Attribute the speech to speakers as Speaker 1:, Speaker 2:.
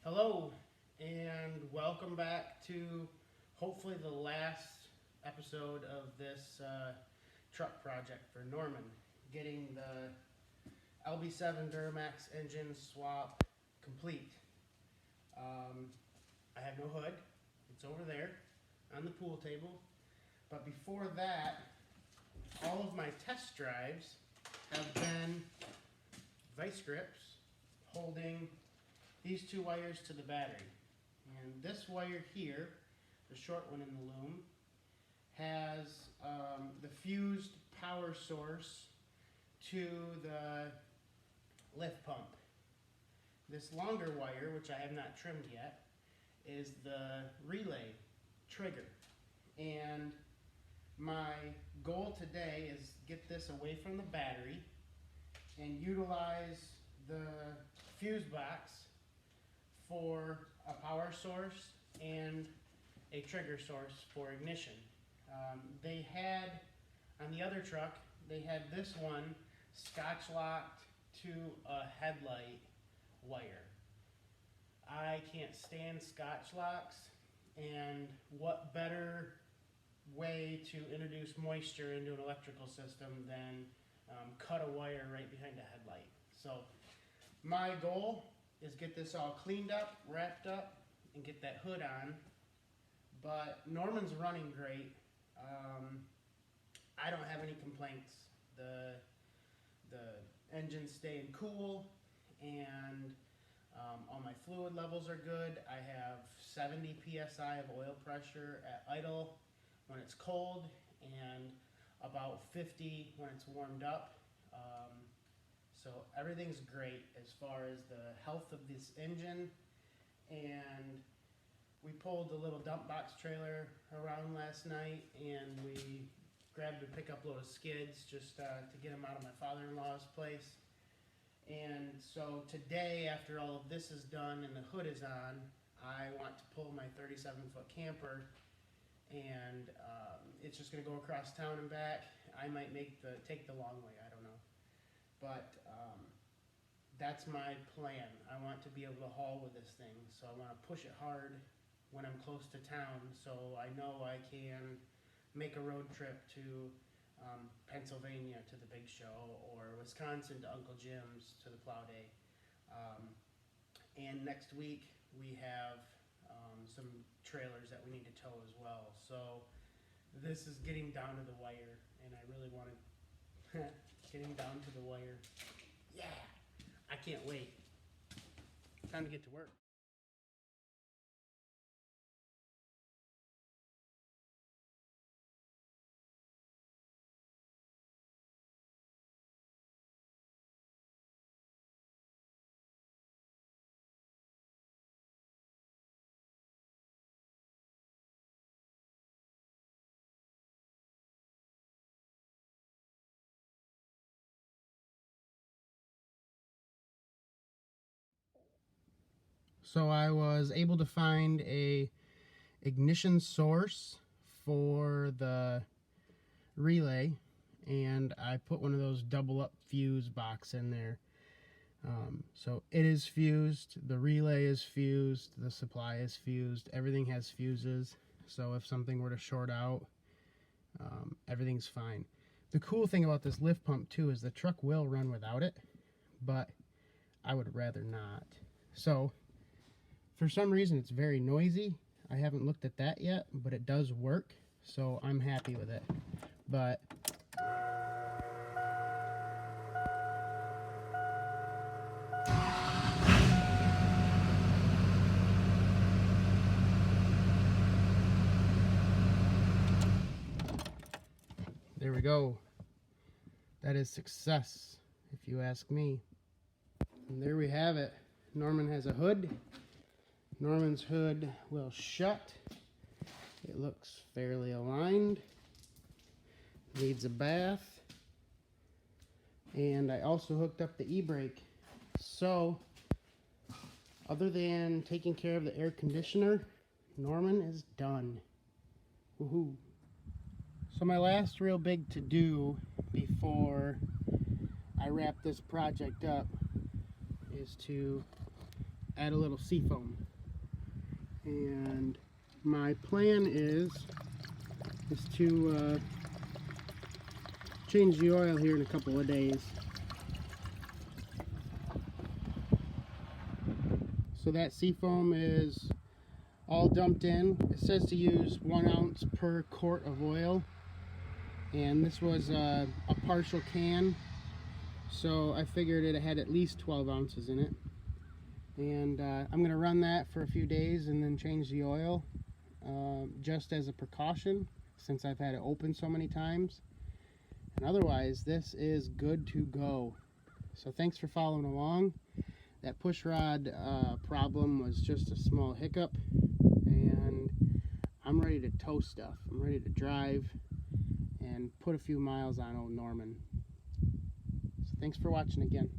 Speaker 1: Hello, and welcome back to hopefully the last episode of this truck project for Norman, getting the LB7 Duramax engine swap complete. I have no hood, it's over there on the pool table, but before that, all of my test drives have been vice grips holding these two wires to the battery. And this wire here, the short one in the loom, has the fused power source to the lift pump. This longer wire, which I have not trimmed yet, is the relay trigger. And my goal today is get this away from the battery and utilize the fuse box for a power source and a trigger source for ignition. They had, on the other truck, they had this one scotch locked to a headlight wire. I can't stand scotch locks, and what better way to introduce moisture into an electrical system than cut a wire right behind a headlight. So my goal is get this all cleaned up, wrapped up, and get that hood on. But Norman's running great. I don't have any complaints. The engine's staying cool, and all my fluid levels are good. I have 70 psi of oil pressure at idle when it's cold, and about 50 when it's warmed up. So everything's great as far as the health of this engine. And we pulled the little dump box trailer around last night, and we grabbed a pickup load of skids just to get them out of my father-in-law's place. And so today, after all of this is done and the hood is on, I want to pull my 37-foot camper, and it's just going to go across town and back. I might take the long way, I don't know. But that's my plan. I want to be able to haul with this thing, so I want to push it hard when I'm close to town, so I know I can make a road trip to Pennsylvania to the big show, or Wisconsin to Uncle Jim's to the plow day. And next week we have some trailers that we need to tow as well. So this is getting down to the wire, and I really want to getting down to the wire. Yeah, I can't wait. Time to get to work. So I was able to find a ignition source for the relay, and I put one of those double up fuse box in there. So it is fused, the relay is fused, the supply is fused, everything has fuses, so if something were to short out, everything's fine. The cool thing about this lift pump too is the truck will run without it, but I would rather not. So for some reason it's very noisy. I haven't looked at that yet, but it does work, so I'm happy with it. But there we go. That is success, if you ask me. And there we have it. Norman has a hood. Norman's hood will shut. It looks fairly aligned. Needs a bath. And I also hooked up the e-brake. So, other than taking care of the air conditioner, Norman is done. Woohoo. So my last real big to-do before I wrap this project up is to add a little seafoam. And my plan is to change the oil here in a couple of days. So that seafoam is all dumped in. It says to use 1 ounce per quart of oil, and this was a partial can, so I figured it had at least 12 ounces in it. And I'm going to run that for a few days and then change the oil, just as a precaution, since I've had it open so many times. And otherwise, this is good to go. So thanks for following along. That push rod problem was just a small hiccup, and I'm ready to tow stuff. I'm ready to drive and put a few miles on old Norman. So thanks for watching again.